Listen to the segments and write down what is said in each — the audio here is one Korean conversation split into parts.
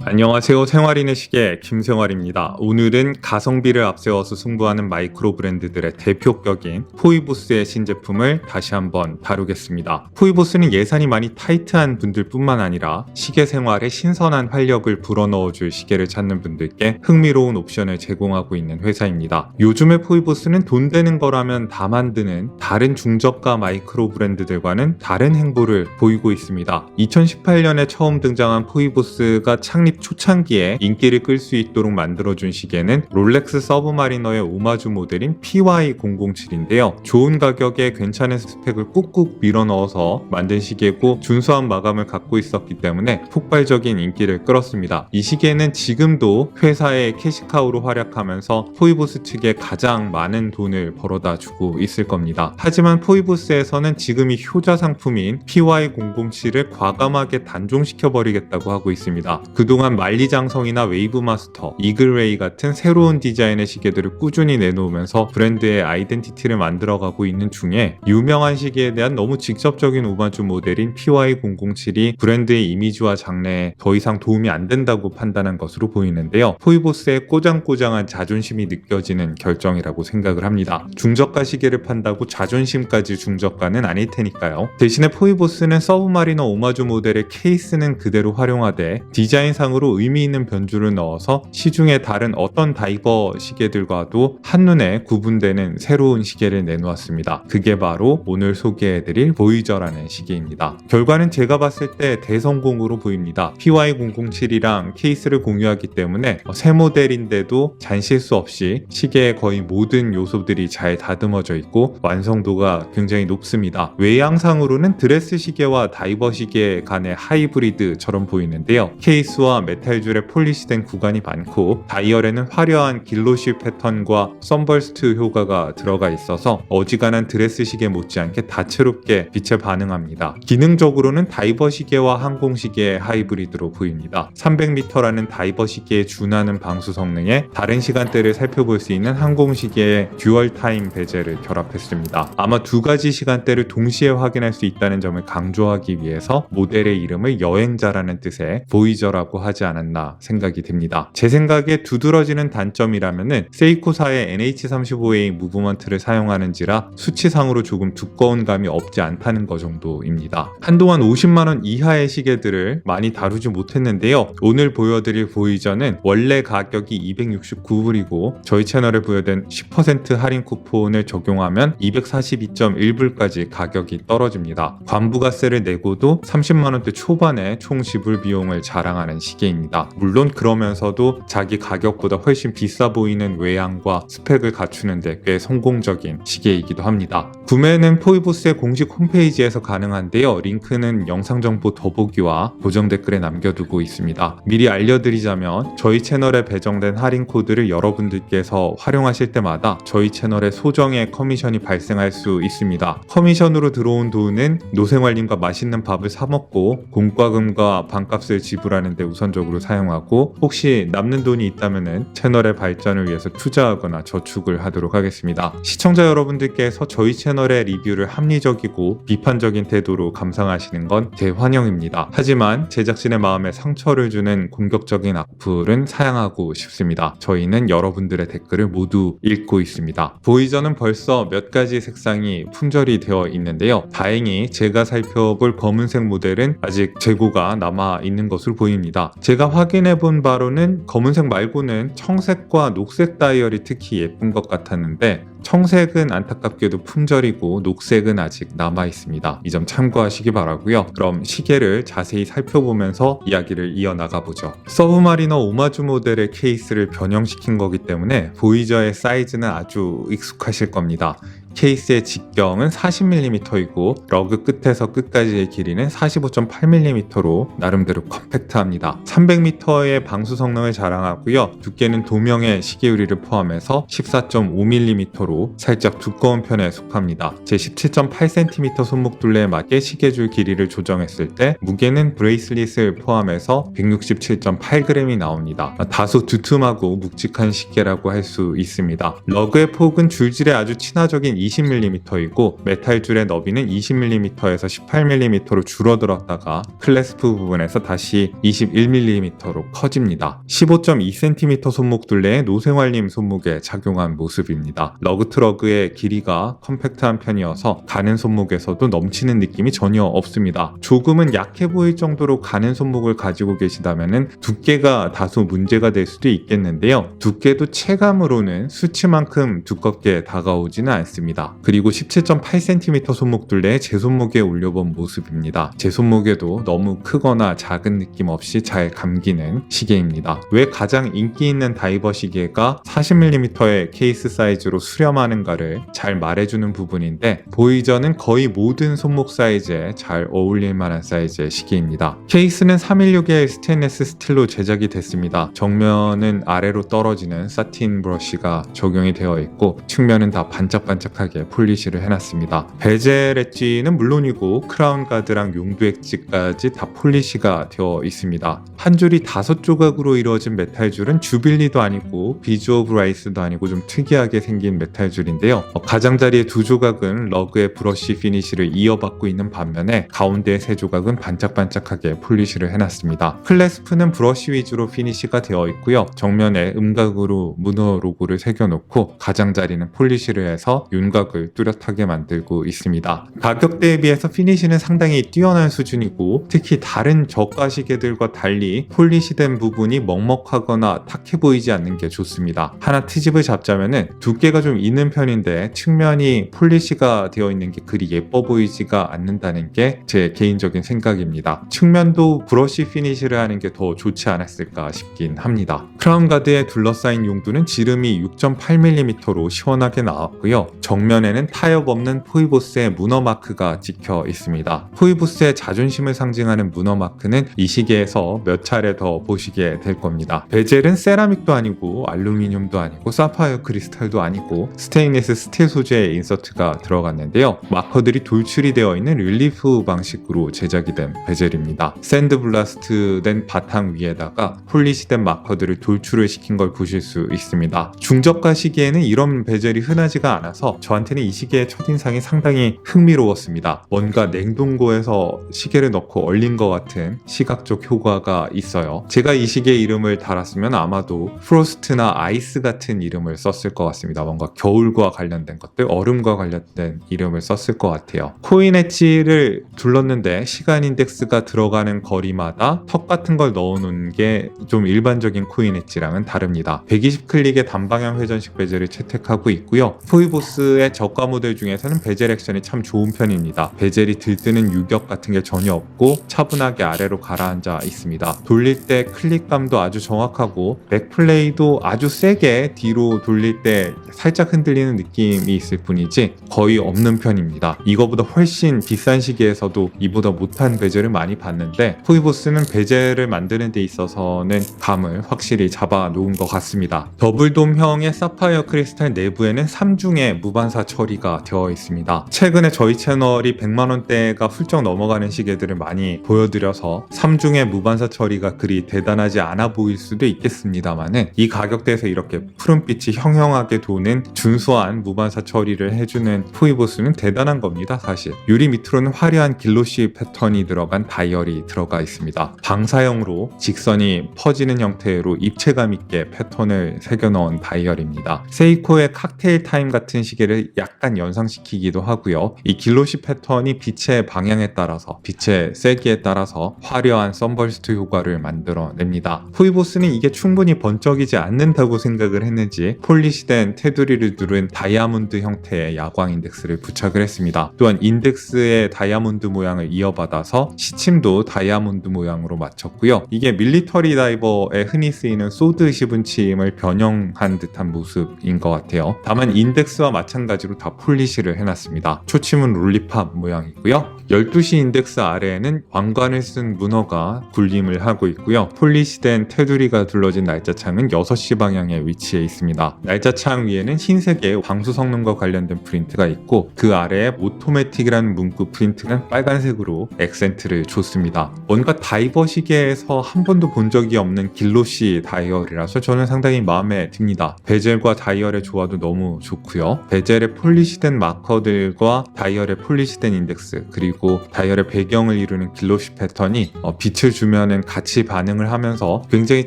안녕하세요. 생활인의 시계 김생활입니다. 오늘은 가성비를 앞세워서 승부하는 마이크로 브랜드들의 대표격인 포이보스의 신제품을 다시 한번 다루겠습니다. 포이보스는 예산이 많이 타이트한 분들 뿐만 아니라 시계 생활에 신선한 활력을 불어넣어줄 시계를 찾는 분들께 흥미로운 옵션을 제공하고 있는 회사입니다. 요즘의 포이보스는 돈 되는 거라면 다 만드는 다른 중저가 마이크로 브랜드들과는 다른 행보를 보이고 있습니다. 2018년에 처음 등장한 포이보스가 창립 초창기에 인기를 끌 수 있도록 만들어준 시계는 롤렉스 서브마리너의 오마주 모델인 PY007인데요. 좋은 가격에 괜찮은 스펙을 꾹꾹 밀어넣어서 만든 시계고 준수한 마감을 갖고 있었기 때문에 폭발적인 인기를 끌었습니다. 이 시계는 지금도 회사의 캐시카우로 활약하면서 포이보스 측에 가장 많은 돈을 벌어다 주고 있을 겁니다. 하지만 포이보스에서는 지금 이 효자 상품인 PY007을 과감하게 단종시켜버리겠다고 하고 있습니다. 그동안 만리장성이나 웨이브마스터, 이글레이 같은 새로운 디자인의 시계들을 꾸준히 내놓으면서 브랜드의 아이덴티티를 만들어가고 있는 중에 유명한 시계에 대한 너무 직접적인 오마주 모델인 PY007이 브랜드의 이미지와 장래에 더 이상 도움이 안 된다고 판단한 것으로 보이는데요. 포이보스의 꼬장꼬장한 자존심이 느껴지는 결정이라고 생각을 합니다. 중저가 시계를 판다고 자존심까지 중저가는 아닐 테니까요. 대신에 포이보스는 서브마리너 오마주 모델의 케이스는 그대로 활용하되 디자인상으로 의미 있는 변주를 넣어서 시중의 다른 어떤 다이버 시계들과도 한눈에 구분되는 새로운 시계를 내놓았습니다. 그게 바로 오늘 소개해드릴 보이저라는 시계입니다. 결과는 제가 봤을 때 대성공으로 보입니다. PY007이랑 케이스를 공유하기 때문에 새 모델인데도 잔실수 없이 시계의 거의 모든 요소들이 잘 다듬어져 있고 완성도가 굉장히 높습니다. 외양상으로는 드레스 시계와 다이버 시계 간의 하이브리드처럼 보이는데요. 케이스와 메탈줄에 폴리시된 구간이 많고 다이얼에는 화려한 길로시 패턴과 썬버스트 효과가 들어가 있어서 어지간한 드레스 시계 못지않게 다채롭게 빛에 반응합니다. 기능적으로는 다이버 시계와 항공 시계의 하이브리드로 보입니다. 300m라는 다이버 시계에 준하는 방수 성능에 다른 시간대를 살펴볼 수 있는 항공 시계의 듀얼 타임 베젤을 결합했습니다. 아마 두 가지 시간대를 동시에 확인할 수 있다는 점을 강조하기 위해서 모델의 이름을 여행자라는 뜻의 보이저라고 하지 않았나 생각이 듭니다. 제 생각에 두드러지는 단점이라면은 세이코사의 NH35A 무브먼트를 사용하는지라 수치상으로 조금 두꺼운 감이 없지 않다는 것 정도입니다. 한동안 50만원 이하의 시계들을 많이 다루지 못했는데요. 오늘 보여드릴 보이저는 원래 가격이 269불이고 저희 채널에 부여된 10% 할인 쿠폰을 적용하면 242.1불까지 가격이 떨어집니다. 관부가세를 내고도 30만원대 초반에 총 지불 비용을 자랑하는 시계입니다. 물론 그러면서도 자기 가격보다 훨씬 비싸 보이는 외양과 스펙을 갖추는데 꽤 성공적인 시계이기도 합니다. 구매는 포이보스의 공식 홈페이지에서 가능한데요. 링크는 영상 정보 더보기와 고정 댓글에 남겨두고 있습니다. 미리 알려드리자면 저희 채널에 배정된 할인 코드를 여러분들께서 활용하실 때마다 저희 채널에 소정의 커미션이 발생할 수 있습니다. 커미션으로 들어온 돈은 노생활님과 맛있는 밥을 사 먹고 공과금과 반값을 지불하는데 우선적으로 사용하고 혹시 남는 돈이 있다면 채널의 발전을 위해서 투자하거나 저축을 하도록 하겠습니다. 시청자 여러분들께서 저희 채널의 리뷰를 합리적이고 비판적인 태도로 감상하시는 건 대환영입니다. 하지만 제작진의 마음에 상처를 주는 공격적인 악플은 사양하고 싶습니다. 저희는 여러분들의 댓글을 모두 읽고 있습니다. 보이저는 벌써 몇 가지 색상이 품절이 되어 있는데요. 다행히 제가 살펴볼 검은색 모델은 아직 재고가 남아 있는 것으로 보입니다. 제가 확인해 본 바로는 검은색 말고는 청색과 녹색 다이얼이 특히 예쁜 것 같았는데 청색은 안타깝게도 품절이고 녹색은 아직 남아 있습니다. 이 점 참고하시기 바라고요. 그럼 시계를 자세히 살펴보면서 이야기를 이어나가 보죠. 서브마리너 오마주 모델의 케이스를 변형시킨 거기 때문에 보이저의 사이즈는 아주 익숙하실 겁니다. 케이스의 직경은 40mm이고 러그 끝에서 끝까지의 길이는 45.8mm로 나름대로 컴팩트합니다. 300m의 방수 성능을 자랑하고요. 두께는 도명의 시계 유리를 포함해서 14.5mm로 쪽으로 살짝 두꺼운 편에 속합니다. 제 17.8cm 손목 둘레에 맞게 시계줄 길이를 조정했을 때 무게는 브레이슬릿을 포함해서 167.8g이 나옵니다. 다소 두툼하고 묵직한 시계라고 할 수 있습니다. 러그의 폭은 줄질에 아주 친화적인 20mm이고 메탈줄의 너비는 20mm에서 18mm로 줄어들었다가 클래스프 부분에서 다시 21mm로 커집니다. 15.2cm 손목 둘레의 노생활님 손목에 착용한 모습입니다. 러그트러그의 길이가 컴팩트한 편이어서 가는 손목에서도 넘치는 느낌이 전혀 없습니다. 조금은 약해 보일 정도로 가는 손목을 가지고 계시다면 두께가 다소 문제가 될 수도 있겠는데요. 두께도 체감으로는 수치만큼 두껍게 다가오지는 않습니다. 그리고 17.8cm 손목 둘레에 제 손목에 올려본 모습입니다. 제 손목에도 너무 크거나 작은 느낌 없이 잘 감기는 시계입니다. 왜 가장 인기 있는 다이버 시계가 40mm의 케이스 사이즈로 수렴하는가를 잘 말해주는 부분인데 보이저는 거의 모든 손목 사이즈에 잘 어울릴 만한 사이즈의 시계입니다. 케이스는 316의 스테인리스 스틸로 제작이 됐습니다. 정면은 아래로 떨어지는 사틴 브러쉬가 적용이 되어 있고 측면은 다 반짝반짝하게 폴리시를 해놨습니다. 베젤 엣지는 물론이고 크라운 가드랑 용두 엣지까지 다 폴리시가 되어 있습니다. 한 줄이 5조각으로 이루어진 메탈줄은 주빌리도 아니고 비즈 오브 라이스도 아니고 좀 특이하게 생긴 메탈줄인데요. 가장자리의 2조각은 러그의 브러쉬 피니쉬를 이어받고 있는 반면에 가운데의 3조각은 반짝반짝하게 폴리시를 해놨습니다. 클래스프는 브러쉬 위주로 피니쉬가 되어 있고요. 정면에 음각으로 문어 로고를 새겨놓고 가장자리는 폴리시를 해서 윤곽을 뚜렷하게 만들고 있습니다. 가격 대비해서 피니쉬는 상당히 뛰어난 수준이고 특히 다른 저가 시계들과 달리 폴리시된 부분이 먹먹하거나 탁해 보이지 않는 게 좋습니다. 하나 트집을 잡자면은 두께가 좀 있는 편인데 측면이 폴리시가 되어 있는 게 그리 예뻐 보이지가 않는다는 게 제 개인적인 생각입니다. 측면도 브러쉬 피니쉬를 하는 게 더 좋지 않았을까 싶긴 합니다. 크라운 가드에 둘러싸인 용두는 지름이 6.8mm로 시원하게 나왔고요. 정면에는 타협 없는 포이보스의 문어 마크가 찍혀 있습니다. 포이보스의 자존심을 상징하는 문어 마크는 이 시계에서 몇 차례 더 보시게 될 겁니다. 베젤은 세라믹도 아니고 알루미늄도 아니고 사파이어 크리스탈도 아니고 스테인리스 스틸 소재의 인서트가 들어갔는데요. 마커들이 돌출이 되어 있는 릴리프 방식으로 제작이 된 베젤입니다. 샌드 블라스트 된 바탕 위에다가 폴리시된 마커들을 돌출을 시킨 걸 보실 수 있습니다. 중저가 시계에는 이런 베젤이 흔하지가 않아서 저한테는 이 시계의 첫인상이 상당히 흥미로웠습니다. 뭔가 냉동고에서 시계를 넣고 얼린 것 같은 시각적 효과가 있어요. 제가 이 시계 이름을 달았으면 아마도 프로스트나 아이스 같은 이름을 썼을 것 같습니다. 뭔가 겨울과 관련된 것들, 얼음과 관련된 이름을 썼을 것 같아요. 코인 엣지를 둘렀는데 시간 인덱스가 들어가는 거리마다 턱 같은 걸 넣어놓은 게 좀 일반적인 코인 엣지랑은 다릅니다. 120클릭의 단방향 회전식 베젤을 채택하고 있고요. 포이보스의 저가 모델 중에서는 베젤 액션이 참 좋은 편입니다. 베젤이 들뜨는 유격 같은 게 전혀 없고 차분하게 아래로 가라앉아 있습니다. 돌릴 때 클릭감도 아주 정확하고 백플레이도 아주 세게 뒤로 돌릴 때 살짝 흔들리는 느낌이 있을 뿐이지 거의 없는 편입니다. 이거보다 훨씬 비싼 시계에서도 이보다 못한 베젤을 많이 봤는데 포이보스는 베젤을 만드는 데 있어서는 감을 확실히 잡아 놓은 것 같습니다. 더블돔형의 사파이어 크리스탈 내부에는 3중의 무반사 처리가 되어 있습니다. 최근에 저희 채널이 100만원대가 훌쩍 넘어가는 시계들을 많이 보여드려서 3중의 무반사 처리가 그리 대단하지 않아 보일 수도 있겠습니다만은 이 가격대에서 이렇게 푸른빛이 형형하게 도는 준수한 무반사 처리를 해주는 포이보스는 대단한 겁니다. 사실 유리 밑으로는 화려한 길로시 패턴이 들어간 다이얼이 들어가 있습니다. 방사형으로 직선이 퍼지는 형태로 입체감 있게 패턴을 새겨 넣은 다이얼입니다. 세이코의 칵테일 타임 같은 시계를 약간 연상시키기도 하고요. 이 길로시 패턴이 빛의 방향에 따라서 빛의 세기에 따라서 화려한 선버스트 효과를 만들어냅니다. 포이보스는 이게 충분히 번쩍이지 않는다고 생각을 했는지 폴리시된 테두리를 누른 다이아몬드 형태의 야광 인덱스를 부착을 했습니다. 또한 인덱스의 다이아몬드 모양을 이어받아서 시침도 다이아몬드 모양으로 맞췄고요. 이게 밀리터리 다이버에 흔히 쓰이는 소드 시분침을 변형한 듯한 모습인 것 같아요. 다만 인덱스와 마찬가지로 다 폴리시를 해놨습니다. 초침은 롤리팝 모양이고요. 12시 인덱스 아래에는 왕관을 쓴 문어가 굴림을 하고 있고요. 폴리시된 테두리가 둘러진 날짜창은 6시 방향에 위치해 있습니다. 날짜창 위에는 흰 흰색의 방수 성능과 관련된 프린트가 있고 그 아래에 오토매틱이라는 문구 프린트는 빨간색으로 액센트를 줬습니다. 뭔가 다이버 시계에서 한 번도 본 적이 없는 길로시 다이얼이라서 저는 상당히 마음에 듭니다. 베젤과 다이얼의 조화도 너무 좋고요. 베젤의 폴리시된 마커들과 다이얼의 폴리시된 인덱스 그리고 다이얼의 배경을 이루는 길로시 패턴이 빛을 주면은 같이 반응을 하면서 굉장히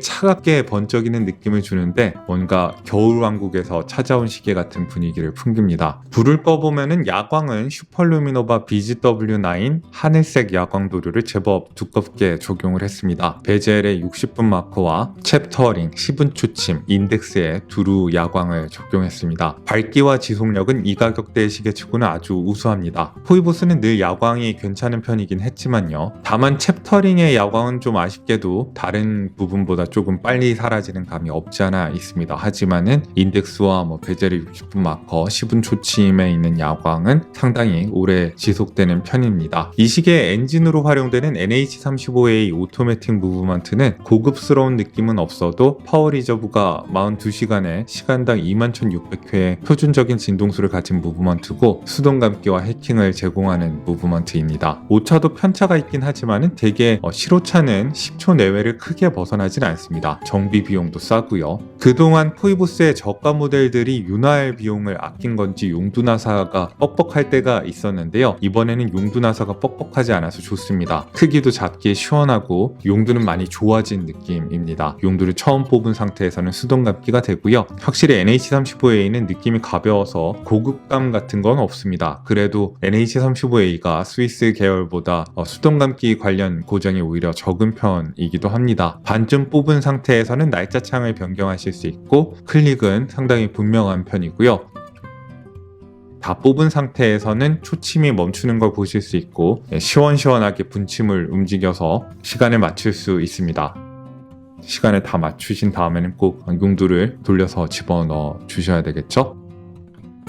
차갑게 번쩍이는 느낌을 주는데 뭔가 겨울왕국에서 찾아온 시계 같은 분위기를 풍깁니다. 불을 꺼보면은 야광은 슈퍼루미노바 BGW9 하늘색 야광도료를 제법 두껍게 적용을 했습니다. 베젤의 60분 마커와 챕터링, 10분 초침, 인덱스에 두루 야광을 적용했습니다. 밝기와 지속력은 이 가격대의 시계치고는 아주 우수합니다. 포이보스는 늘 야광이 괜찮은 편이긴 했지만요. 다만 챕터링의 야광은 좀 아쉽게도 다른 부분보다 조금 빨리 사라지는 감이 없지 않아 있습니다. 하지만은 인덱스와 베젤의 60분 마커, 10분 초침에 있는 야광은 상당히 오래 지속되는 편입니다. 이 시계의 엔진으로 활용되는 NH35A 오토매틱 무브먼트는 고급스러운 느낌은 없어도 파워 리저브가 42시간에 시간당 21,600회의 표준적인 진동수를 가진 무브먼트고 수동 감기와 해킹을 제공하는 무브먼트입니다. 오차도 편차가 있긴 하지만 대개 실오차는 10초 내외를 크게 벗어나진 않습니다. 정비 비용도 싸고요. 그동안 포이보스의 저가 모델들이 윤활 비용을 아낀 건지 용두나사가 뻑뻑할 때가 있었는데요. 이번에는 용두나사가 뻑뻑하지 않아서 좋습니다. 크기도 작게 시원하고 용두는 많이 좋아진 느낌입니다. 용두를 처음 뽑은 상태에서는 수동 감기가 되고요. 확실히 NH35A는 느낌이 가벼워서 고급감 같은 건 없습니다. 그래도 NH35A가 스위스 계열보다 수동 감기 관련 고장이 오히려 적은 편이기도 합니다. 반쯤 뽑은 상태에서는 날짜창을 변경하실 수 있고 클릭은 상당히 분명한 편이고요. 다 뽑은 상태에서는 초침이 멈추는 걸 보실 수 있고 시원시원하게 분침을 움직여서 시간을 맞출 수 있습니다. 시간을 다 맞추신 다음에는 꼭 용두를 돌려서 집어넣어 주셔야 되겠죠?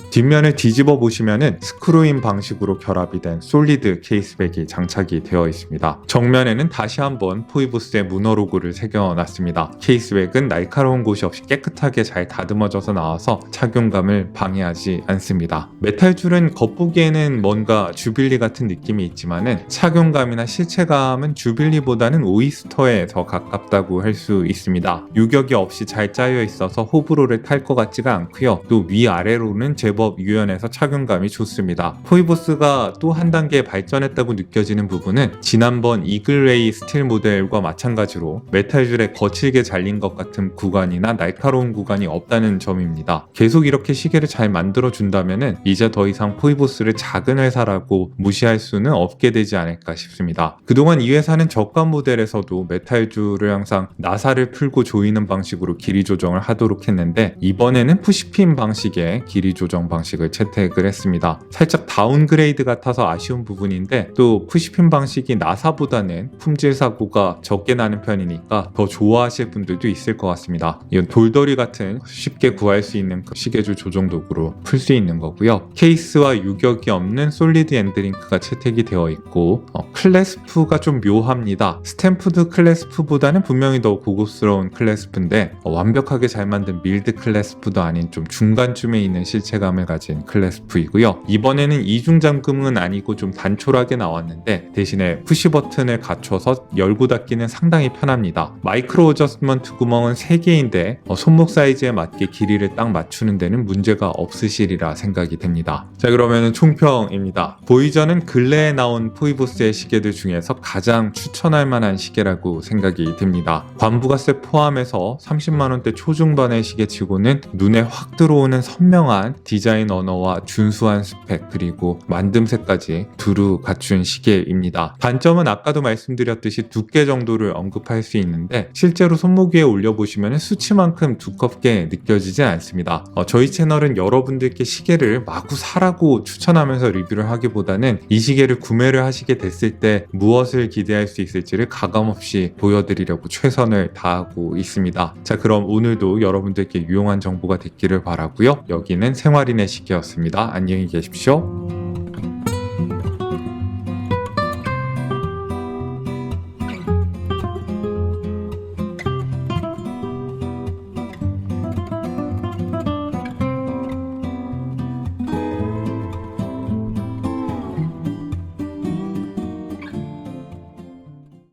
뒷면을 뒤집어 보시면은 스크루인 방식으로 결합이 된 솔리드 케이스백이 장착이 되어 있습니다. 정면에는 다시 한번 포이보스의 문어 로고를 새겨놨습니다. 케이스백은 날카로운 곳이 없이 깨끗하게 잘 다듬어져서 나와서 착용감을 방해하지 않습니다. 메탈줄은 겉보기에는 뭔가 주빌리 같은 느낌이 있지만은 착용감이나 실체감은 주빌리보다는 오이스터에 더 가깝다고 할 수 있습니다. 유격이 없이 잘 짜여 있어서 호불호를 탈 것 같지가 않고요. 또 위아래로는 제법 유연해서 착용감이 좋습니다. 포이보스가 또 한 단계 발전했다고 느껴지는 부분은 지난번 이글레이 스틸 모델과 마찬가지로 메탈줄에 거칠게 잘린 것 같은 구간이나 날카로운 구간이 없다는 점입니다. 계속 이렇게 시계를 잘 만들어준다면 이제 더 이상 포이보스를 작은 회사라고 무시할 수는 없게 되지 않을까 싶습니다. 그동안 이 회사는 저가 모델에서도 메탈줄을 항상 나사를 풀고 조이는 방식으로 길이 조정을 하도록 했는데 이번에는 푸시핀 방식의 길이 조정 방식을 채택을 했습니다. 살짝 다운그레이드 같아서 아쉬운 부분인데 또 푸시핀 방식이 나사보다는 품질 사고가 적게 나는 편이니까 더 좋아하실 분들도 있을 것 같습니다. 이건 돌돌이 같은 쉽게 구할 수 있는 시계줄 조정 도구로 풀 수 있는 거고요. 케이스와 유격이 없는 솔리드 엔드링크가 채택이 되어 있고 클래스프가 좀 묘합니다. 스탬프드 클래스프보다는 분명히 더 고급스러운 클래스프인데 완벽하게 잘 만든 밀드 클래스프도 아닌 좀 중간쯤에 있는 실체감을 가진 클래스프이고요. 이번에는 이중 잠금은 아니고 좀 단촐하게 나왔는데 대신에 푸시 버튼을 갖춰서 열고 닫기는 상당히 편합니다. 마이크로 어저스트먼트 구멍은 3개인데 손목 사이즈에 맞게 길이를 딱 맞추는 데는 문제가 없으시리라 생각이 됩니다. 자, 그러면 총평입니다. 보이저는 근래에 나온 포이보스의 시계들 중에서 가장 추천할 만한 시계라고 생각이 듭니다. 관부가세 포함해서 30만원대 초중반의 시계치고는 눈에 확 들어오는 선명한 디자인 언어와 준수한 스펙 그리고 만듦새까지 두루 갖춘 시계입니다. 단점은 아까도 말씀드렸듯이 두께 정도를 언급할 수 있는데 실제로 손목 위에 올려보시면 수치만큼 두껍게 느껴지지 않습니다. 저희 채널은 여러분들께 시계를 마구 사라고 추천하면서 리뷰를 하기보다는 이 시계를 구매를 하시게 됐을 때 무엇을 기대할 수 있을지를 가감없이 보여드리려고 최선을 다하고 있습니다. 자, 그럼 오늘도 여러분들께 유용한 정보가 됐기를 바라고요. 여기는 생활인의 시계였습니다. 안녕히 계십시오.